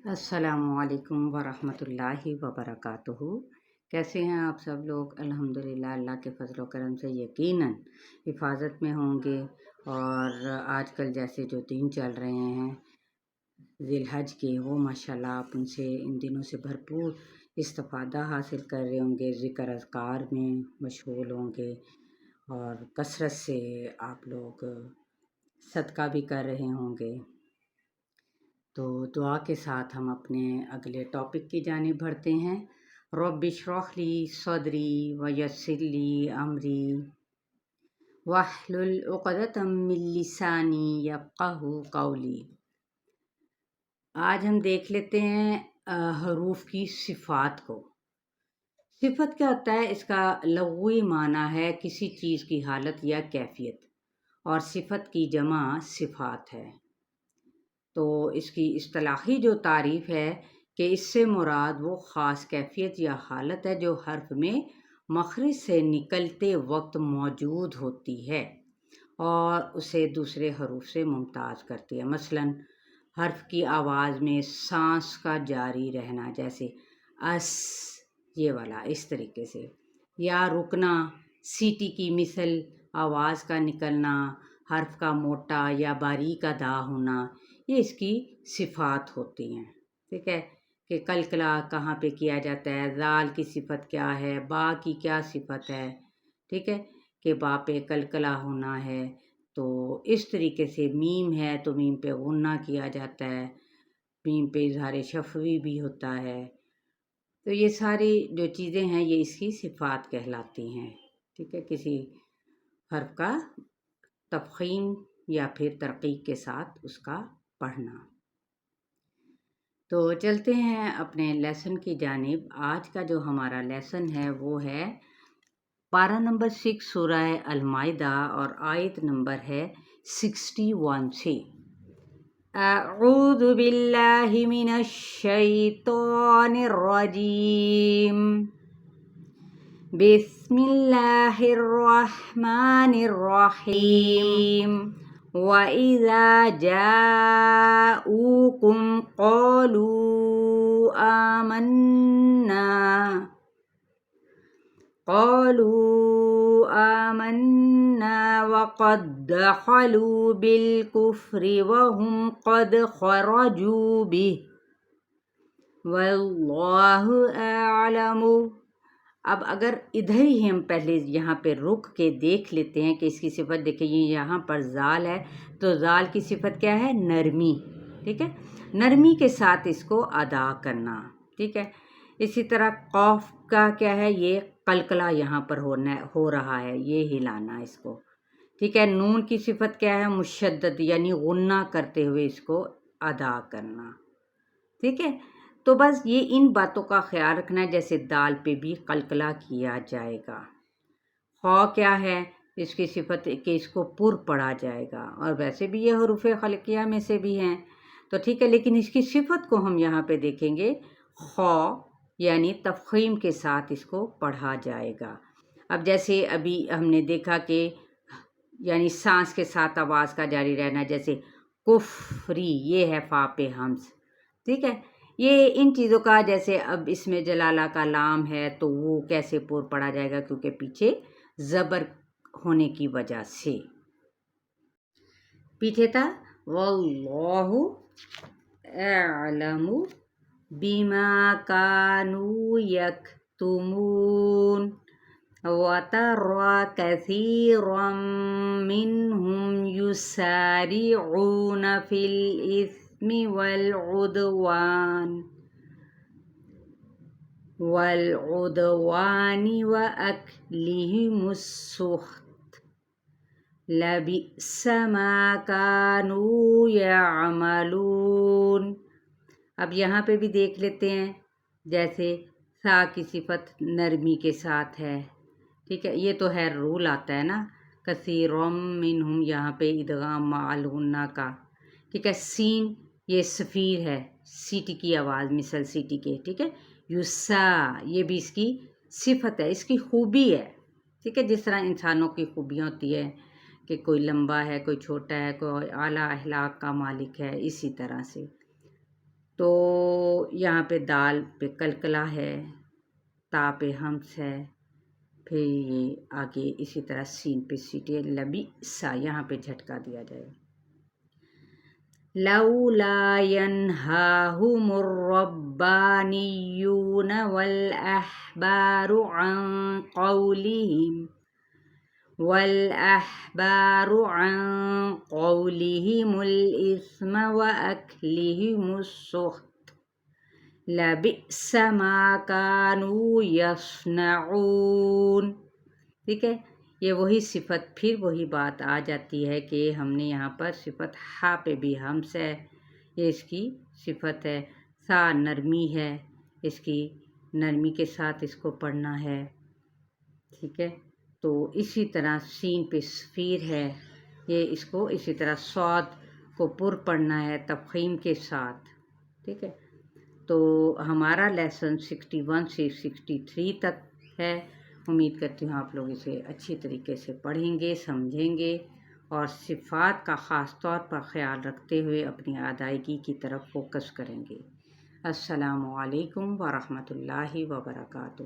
अस्सलामुअलैकुम वरहमतुल्लाहि वबरकातुहू। कैसे हैं आप सब लोग? अल्हम्दुलिल्लाह, अल्लाह के फजल व करम से यकीनन हिफाजत में होंगे। और आजकल जैसे जो दिन चल रहे हैं ज़िलहज के, वो माशाल्लाह आप उनसे इन दिनों से भरपूर इस्तिफ़ादा हासिल कर रहे होंगे, ज़िक्र अज़कार में मशगूल होंगे और कसरत से आप लोग सदका भी कर रहे होंगे। तो दुआ के साथ हम अपने अगले टॉपिक की जानिब बढ़ते हैं। रब्बि इश्रह ली सदरी व यस्सिर ली अमरी वहलुल उक़दतम मिन लिसानी यफ़क़हू क़ौली। आज हम देख लेते हैं हरूफ की सिफ़ात को। सिफ़त क्या होता है? इसका लग़वी माना है किसी चीज़ की हालत या कैफ़ियत, और सिफ़त की जमा सिफ़ात है। तो इसकी इस्तिलाही जो तारीफ़ है कि इससे मुराद वो ख़ास कैफ़ियत या हालत है जो हर्फ में मखरज से निकलते वक्त मौजूद होती है और उसे दूसरे हरूफ से मुमताज़ करती है। मसलन हर्फ की आवाज़ में सांस का जारी रहना, जैसे अस, ये वाला इस तरीके से, या रुकना, सीटी की मिसल आवाज़ का निकलना, हर्फ का मोटा या बारीक अदा होना, ये इसकी सिफ़ात होती हैं। ठीक है, कि कलकला कहाँ पे किया जाता है, ज़ाल की सिफ़त क्या है, बा की क्या सिफ़त है। ठीक है, कि बा पे कलकला होना है, तो इस तरीके से मीम है तो मीम पे गुन्ना किया जाता है, मीम पे इज़हार शफ़वी भी होता है। तो ये सारी जो चीज़ें हैं ये इसकी सिफ़ात कहलाती हैं। ठीक है, किसी हर्फ का तफ़ख़ीम या फिर तरक़ीक़ के साथ उसका पढ़ना। तो चलते हैं अपने लेसन की जानिब। आज का जो हमारा लेसन है वो है पारा नंबर 6 सूरह अल-माइदा और आयत नंबर है 61 से। अऊज़ु बिल्लाहि मिनश शैतानिर रजीम। बिस्मिल्लाहिर रहमानिर रहीम। वइज़ा जाऊकुम क़ालू आमन्ना वक़द दख़लू बिल-कुफ़्रि वहुम क़द ख़रजू बिही वल्लाहु अअलमु। अब अगर इधर ही हम पहले यहाँ पे रुक के देख लेते हैं कि इसकी सिफ़त देखिए, ये यहाँ पर ज़ाल है तो ज़ाल की सिफ़त क्या है? नरमी। ठीक है, नरमी के साथ इसको अदा करना। ठीक है, इसी तरह क़ाफ का क्या है? ये कलकला यहाँ पर हो रहा है, ये हिलाना इसको। ठीक है, नून की सिफ़त क्या है? मुशद्दद, यानी गुन्ना करते हुए इसको अदा करना। ठीक है, तो बस ये इन बातों का ख्याल रखना है। जैसे दाल पे भी कलकला किया जाएगा। खौ क्या है? इसकी सिफ़त कि इसको पुर पढ़ा जाएगा, और वैसे भी ये हरूफ खलकिया में से भी हैं। तो ठीक है, लेकिन इसकी सिफ़त को हम यहाँ पे देखेंगे, खौ यानी तफ़ख़ीम के साथ इसको पढ़ा जाएगा। अब जैसे अभी हमने देखा कि यानी सांस के साथ आवाज़ का जारी रहना, जैसे कुफ़री, ये है फ़ा पे हम्ज़। ठीक है, ये इन चीज़ों का, जैसे अब इसमें जलाला का लाम है तो वो कैसे पुर पढ़ा जाएगा, क्योंकि पीछे ज़बर होने की वजह से। पीछे था वल्लाहु अअलमु बिमा कानू यक्तुमून वतरा कसीरम मिनहुम युसारिऊन फिल इस्मि वल उदवानी व अक्लिहिमुस सुख्त लबिअस मा कानू यअमलून। अब यहाँ पे भी देख लेते हैं, जैसे सा की सिफ़त नरमी के साथ है। ठीक है, ये तो है रूल आता है ना, कसीरम मिनहुम, यहाँ पे इदगाम माल गुन्ना का। ठीक है, सीन ये सफ़ीर है, सीटी की आवाज़, मिसल सीटी के। ठीक है, युस्सा ये भी इसकी सिफ़त है, इसकी खूबी है। ठीक है, जिस तरह इंसानों की खूबियाँ होती है कि कोई लंबा है, कोई छोटा है, कोई आला अखलाक का मालिक है, इसी तरह से। तो یہاں پہ دال پہ کلکلا ہے، تا پہ ہمس ہے، پھر یہ آگے اسی طرح سین پہ سیٹی ہے، لبئس یہاں پہ جھٹکا دیا جائے. لولا ينهاهم الربانيون والأحبار عن قولهم الإثم وأكلهم السحت لبئس ما كانوا يصنعون. ٹھیک ہے، یہ وہی صفت، پھر وہی بات آ جاتی ہے کہ ہم نے یہاں پر صفت ہا پہ بھی ہمس ہے، یہ اس کی صفت ہے. سا نرمی ہے، اس کی نرمی کے ساتھ اس کو پڑھنا ہے. ٹھیک ہے، تو اسی طرح سین پہ سفیر ہے، یہ اس کو اسی طرح صاد کو پر پڑھنا ہے تفخیم کے ساتھ. ٹھیک ہے، تو ہمارا لیسن 61 سے 63 تک ہے. امید کرتی ہوں آپ لوگ اسے اچھی طریقے سے پڑھیں گے، سمجھیں گے اور صفات کا خاص طور پر خیال رکھتے ہوئے اپنی ادائیگی کی طرف فوکس کریں گے. السلام علیکم ورحمۃ اللہ وبرکاتہ.